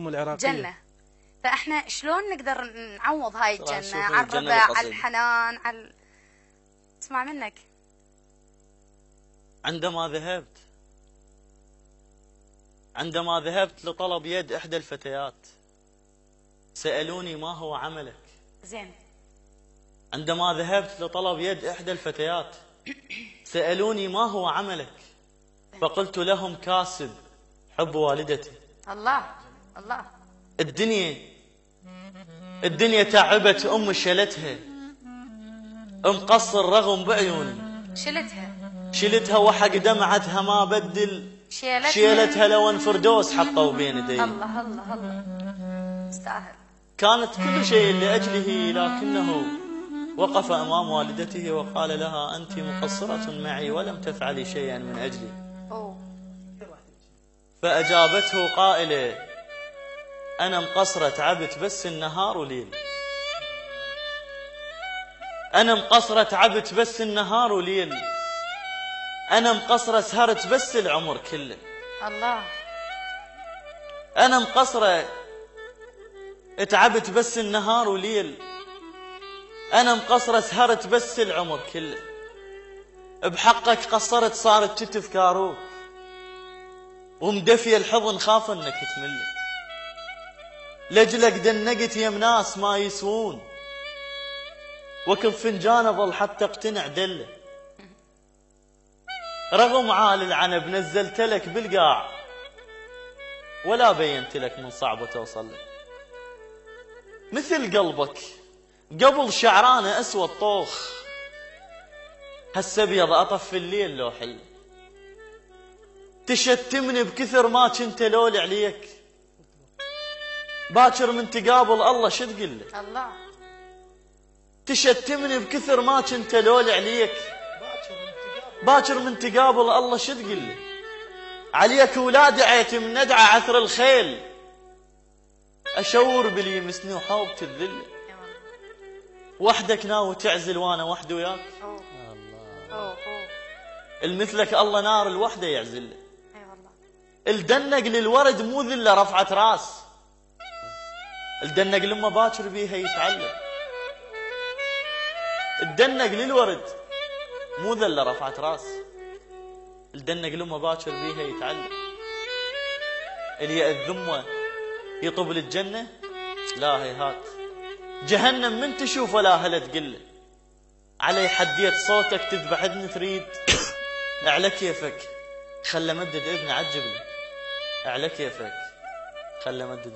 العراقية جنة. فاحنا شلون نقدر نعوض هاي الجنة على الربع، على الحنان، على اسمع منك. عندما ذهبت لطلب يد إحدى الفتيات سألوني ما هو عملك. زين. عندما ذهبت لطلب يد إحدى الفتيات سألوني ما هو عملك، فقلت لهم كاسب حب والدتي. الله الله. الدنيا تعبت أم شلتها، مقصر رغم بعيوني. شلتها وحق دمعتها ما بدل، شيلتها لو ان فردوس حطوا بين يدي. الله الله الله. استاهل. كانت كل شيء لأجله، لكنه وقف أمام والدته وقال لها أنت مقصرة معي ولم تفعلي شيئا من أجلي. فأجابته قائلة أنا مقصرة تعبت بس النهار وليل، أنا مقصرة تعبت بس النهار وليل، أنا مقصرة سهرت بس العمر كله. الله. أنا مقصرة تعبت بس النهار وليل، أنا مقصرة سهرت بس العمر كله، بحقك قصرت صارت كتف كاروك، ومدفي الحضن خاف انك تمل، لجلك دنقت يم ناس ما يسوون، وكب فنجان اظل حتى اقتنع دله، رغم عال العنب نزلت لك بالقاع ولا بينت لك من صعبة توصل لك، مثل قلبك قبل شعرانه اسود طوخ، هسه ابيض اطف في الليل لو حل، تشتمني بكثر ما كنت لول عليك، باكر من تقابل الله شو تقول له؟ الله. تشتمني بكثر ما كنت لول عليك، باكر من تقابل الله شو تقول له؟ عليك ولاد عيتي من ندعى عثر الخيل، اشور باللي يمسني وحوبة الذل، وحدك ناوي تعزل وانا وحدي وياك. الله. المثلك الله نار الوحده يعزله. اي والله. الدنق للورد مو ذله رفعت راس، الدنق لما باكر بيها يتعلم، الدنق للورد مو ذله رفعت راس، الدنق لما باكر بيها يتعلم. اللي الذمه يطب للجنه لا هيهات، جهنم من تشوف ولا هلا تقله، علي حديت صوتك تذبح اذن تريد، على كيفك خلى مدد اذن عجبني، على كيفك خلى مدد